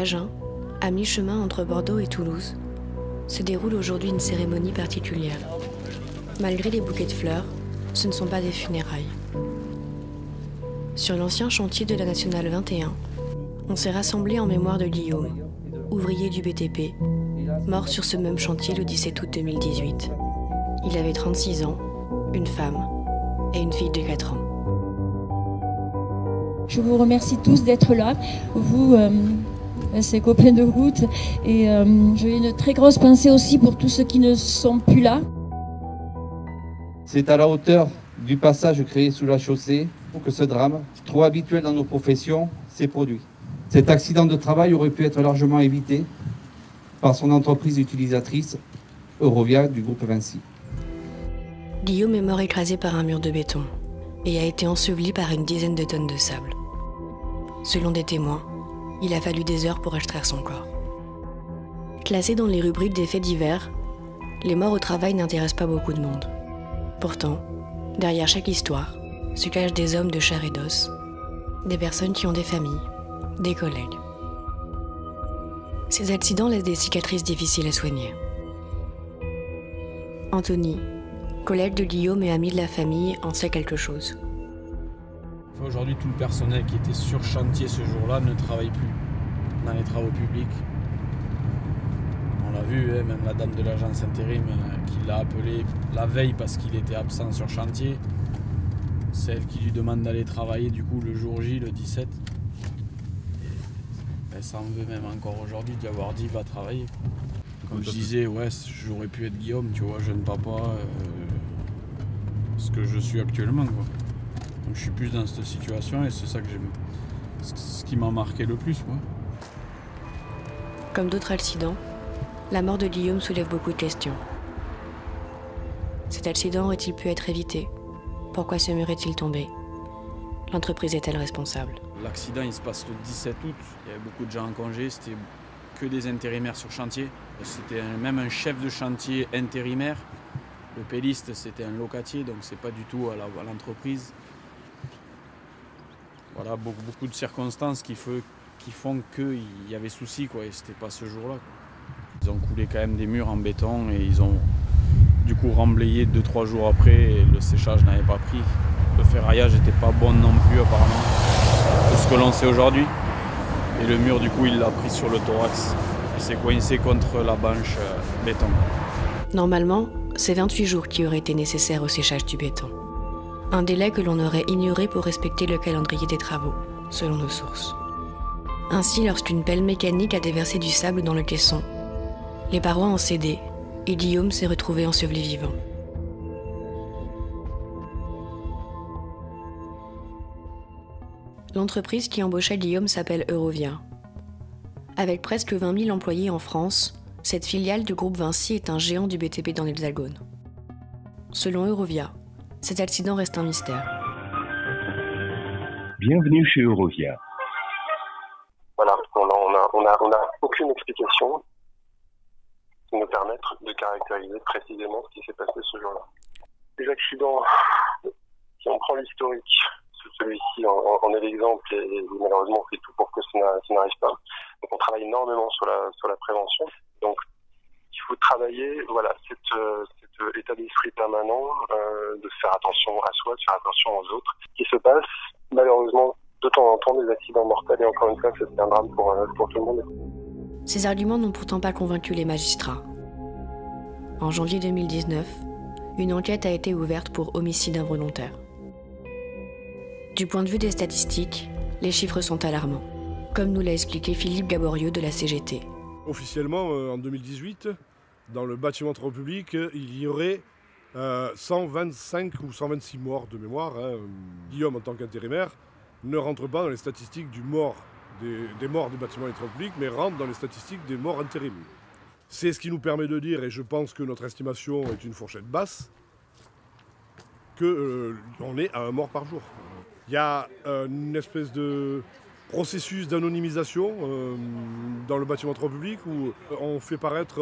Agen, à mi-chemin entre Bordeaux et Toulouse, se déroule aujourd'hui une cérémonie particulière. Malgré les bouquets de fleurs, ce ne sont pas des funérailles. Sur l'ancien chantier de la Nationale 21, on s'est rassemblé en mémoire de Guillaume, ouvrier du BTP, mort sur ce même chantier le 17 août 2018. Il avait 36 ans, une femme et une fille de 4 ans. Je vous remercie tous d'être là, vous, ces copains de route, et j'ai une très grosse pensée aussi pour tous ceux qui ne sont plus là. C'est à la hauteur du passage créé sous la chaussée que ce drame, trop habituel dans nos professions, s'est produit. Cet accident de travail aurait pu être largement évité par son entreprise utilisatrice, Eurovia du groupe Vinci. Guillaume est mort écrasé par un mur de béton et a été enseveli par une dizaine de tonnes de sable. Selon des témoins, il a fallu des heures pour extraire son corps. Classés dans les rubriques des faits divers, les morts au travail n'intéressent pas beaucoup de monde. Pourtant, derrière chaque histoire, se cachent des hommes de chair et d'os, des personnes qui ont des familles, des collègues. Ces accidents laissent des cicatrices difficiles à soigner. Anthony, collègue de Guillaume et ami de la famille, en sait quelque chose. Aujourd'hui, tout le personnel qui était sur chantier ce jour-là ne travaille plus dans les travaux publics. On l'a vu, même la dame de l'agence intérim qui l'a appelé la veille parce qu'il était absent sur chantier. Celle qui lui demande d'aller travailler du coup le jour J, le 17. Elle s'en veut même encore aujourd'hui d'y avoir dit va travailler. Comme je disais, ouais, j'aurais pu être Guillaume, tu vois, jeune papa, ce que je suis actuellement, quoi. Donc je suis plus dans cette situation et c'est ça que j'aime, ce qui m'a marqué le plus, quoi. Comme d'autres accidents, la mort de Guillaume soulève beaucoup de questions. Cet accident aurait-il pu être évité? Pourquoi ce mur est-il tombé? L'entreprise est-elle responsable? L'accident il se passe le 17 août, il y avait beaucoup de gens en congé, c'était que des intérimaires sur chantier. C'était même un chef de chantier intérimaire. Le péliste c'était un locatier, donc c'est pas du tout à l'entreprise. Voilà, beaucoup de circonstances qui font qu'il y avait souci, quoi, et c'était pas ce jour-là. Ils ont coulé quand même des murs en béton et ils ont du coup remblayé 2-3 jours après et le séchage n'avait pas pris. Le ferraillage n'était pas bon non plus apparemment, de ce que l'on sait aujourd'hui. Et le mur du coup il l'a pris sur le thorax. Il s'est coincé contre la banche béton. Normalement, c'est 28 jours qui auraient été nécessaires au séchage du béton. Un délai que l'on aurait ignoré pour respecter le calendrier des travaux, selon nos sources. Ainsi, lorsqu'une pelle mécanique a déversé du sable dans le caisson, les parois ont cédé et Guillaume s'est retrouvé enseveli vivant. L'entreprise qui embauchait Guillaume s'appelle Eurovia. Avec presque 20 000 employés en France, cette filiale du groupe Vinci est un géant du BTP dans l'Hexagone. Selon Eurovia, cet accident reste un mystère. Bienvenue chez Eurovia. Voilà, on a aucune explication qui nous permette de caractériser précisément ce qui s'est passé ce jour-là. Les accidents, si on prend l'historique, celui-ci en est l'exemple et malheureusement on fait tout pour que ça n'arrive pas. Donc on travaille énormément sur la prévention. Donc il faut travailler, voilà, cet état d'esprit permanent, de faire attention à soi, de faire attention aux autres. Ce qui se passe, malheureusement, de temps en temps, des accidents mortels, et encore une fois, c'est un drame pour tout le monde. Ces arguments n'ont pourtant pas convaincu les magistrats. En janvier 2019, une enquête a été ouverte pour homicide involontaire. Du point de vue des statistiques, les chiffres sont alarmants, comme nous l'a expliqué Philippe Gaboriau de la CGT. Officiellement, en 2018, dans le bâtiment travaux publics, il y aurait 125 ou 126 morts de mémoire. Guillaume, en tant qu'intérimaire, ne rentre pas dans les statistiques des morts des bâtiments et travaux publics, mais rentre dans les statistiques des morts intérim. C'est ce qui nous permet de dire, et je pense que notre estimation est une fourchette basse, qu'on est à un mort par jour. Il y a une espèce de processus d'anonymisation dans le bâtiment travaux publics où on fait paraître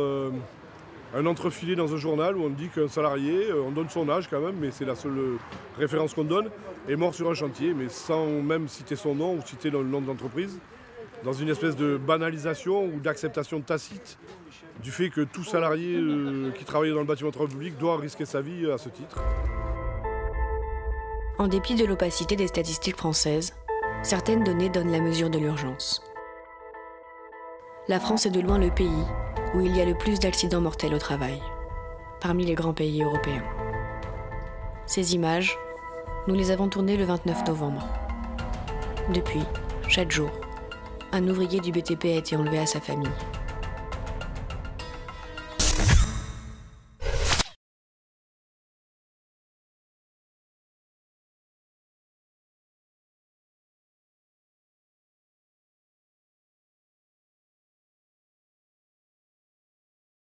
un entrefilé dans un journal où on dit qu'un salarié, on donne son âge quand même, mais c'est la seule référence qu'on donne, est mort sur un chantier, mais sans même citer son nom ou citer le nom de l'entreprise. dans une espèce de banalisation ou d'acceptation tacite du fait que tout salarié qui travaille dans le bâtiment de travaux publics doit risquer sa vie à ce titre. En dépit de l'opacité des statistiques françaises, certaines données donnent la mesure de l'urgence. La France est de loin le pays où il y a le plus d'accidents mortels au travail, parmi les grands pays européens. Ces images, nous les avons tournées le 29 novembre. Depuis, chaque jour, un ouvrier du BTP a été enlevé à sa famille.